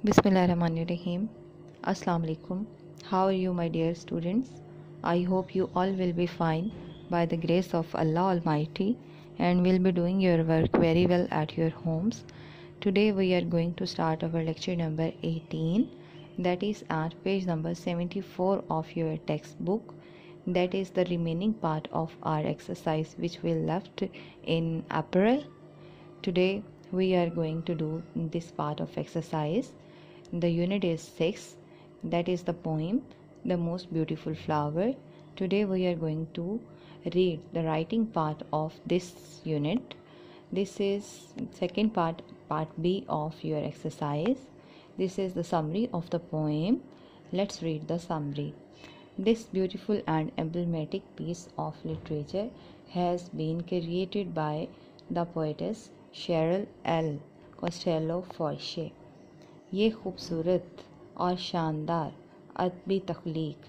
Bismillahirrahmanirrahim. Assalamu alaikum. How are you, my dear students? I hope you all will be fine by the grace of Allah Almighty and will be doing your work very well at your homes. Today we are going to start our lecture number 18, that is at page number 74 of your textbook. That is the remaining part of our exercise which we left in April. Today we are going to do this part of exercise. The unit is 6, that is the poem The Most Beautiful Flower. Today we are going to read the writing part of this unit. This is second part B of your exercise. This is the summary of the poem. Let's read the summary. This beautiful and emblematic piece of literature has been created by the poetess Cheryl L. Costello Forche. ये खूबसूरत और शानदार अदबी तख्लीक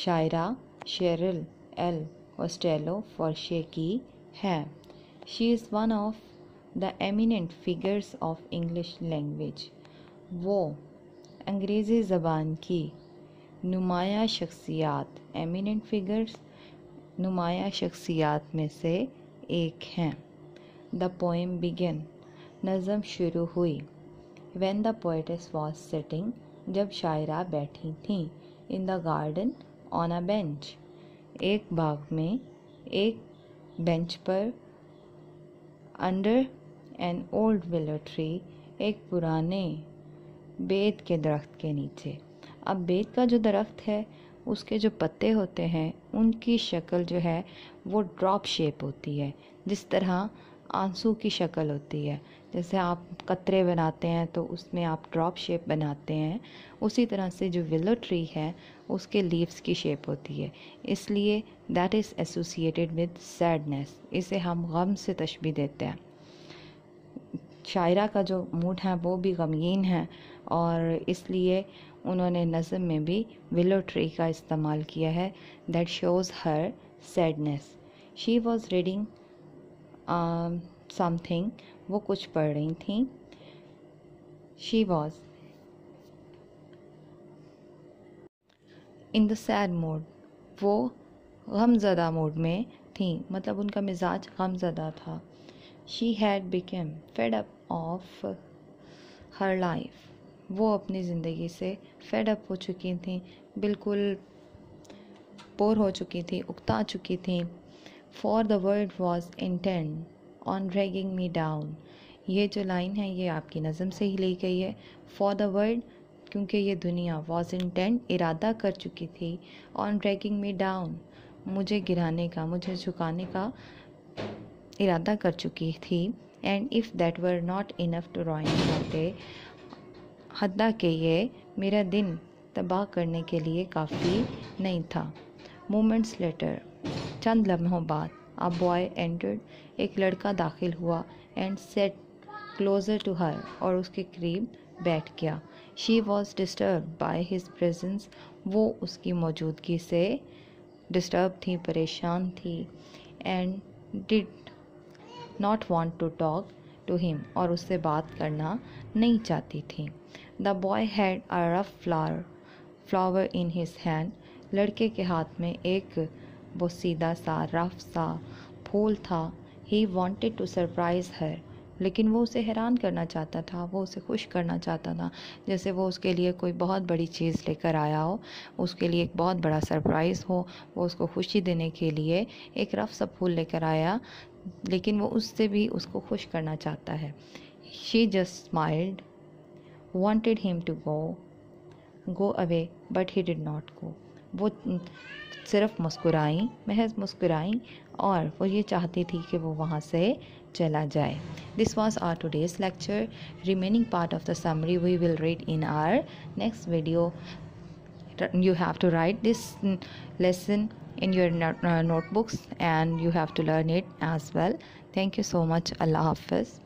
शायरा Sherrill L Costello फॉर्शे की है. She is one of the eminent figures of English language. वो अंग्रेज़ी ज़बान की नुमाया शख्सियात, एमिनेंट फिगर्स नुमाया शख्सियात में से एक हैं. द पोएम बिगिन, नज़म शुरू हुई. When the poetess was sitting, जब शायरा बैठी थीं. In the garden on a bench, एक बाग में एक बेंच पर. Under an old willow tree, एक पुराने बेत के दरख्त के नीचे. अब बेत का जो दरख्त है उसके जो पत्ते होते हैं उनकी शक्ल जो है वो ड्रॉप शेप होती है, जिस तरह आंसू की शक्ल होती है. जैसे आप कतरे बनाते हैं तो उसमें आप ड्रॉप शेप बनाते हैं, उसी तरह से जो विलो ट्री है उसके लीव्स की शेप होती है. इसलिए that is associated with sadness. इसे हम गम से तशबीह देते हैं. शायरा का जो मूड है वो भी गमगीन है और इसलिए उन्होंने नज़म में भी विलो ट्री का इस्तेमाल किया है. That shows her sadness. She was reading something, वो कुछ पढ़ रही थी. She was in the sad mood, वो गमज़दा मूड में थी, मतलब उनका मिजाज गमज़दा था. She had become fed up of her life, वो अपनी ज़िंदगी से फेड अप हो चुकी थी, बिल्कुल बोर हो चुकी थी, उकता चुकी थी. For the world was intent on dragging me down. ये जो लाइन है ये आपकी नज़म से ही ली गई है. फॉर द वर्ल्ड, क्योंकि ये दुनिया वॉज इंटेंट, इरादा कर चुकी थी, ऑन ड्रैगिंग मी डाउन, मुझे गिराने का, मुझे झुकाने का इरादा कर चुकी थी. And if that were not enough to ruin my day, हद्दा के ये मेरा दिन तबाह करने के लिए काफ़ी नहीं था. मोमेंट्स लेटर, चंद लम्हों बाद, अ बॉय एंटर्ड, एक लड़का दाखिल हुआ. And sat closer to her, और उसके करीब बैठ गया. She was disturb by his presence, वो उसकी मौजूदगी से डिस्टर्ब थी, परेशान थी. And did not want to talk to him, और उससे बात करना नहीं चाहती थी. The boy had a rough flower in his hand, लड़के के हाथ में एक वो सीधा सा रफ सा फूल था. ही वॉन्टेड टू सरप्राइज़ हर, लेकिन वो उसे हैरान करना चाहता था, वो उसे खुश करना चाहता था. जैसे वो उसके लिए कोई बहुत बड़ी चीज़ लेकर आया हो, उसके लिए एक बहुत बड़ा सरप्राइज़ हो, वो उसको खुशी देने के लिए एक रफ सा फूल लेकर आया, लेकिन वो उससे भी उसको खुश करना चाहता है. She just smiled, wanted him to go away, but he did not go. वो सिर्फ मुस्कुराई, महज मुस्कुराई, और वो ये चाहती थी कि वो वहाँ से चला जाए. This was our today's lecture. Remaining part of the summary we will read in our next video. You have to write this lesson in your notebooks and you have to learn it as well. Thank you so much. Allah Hafiz.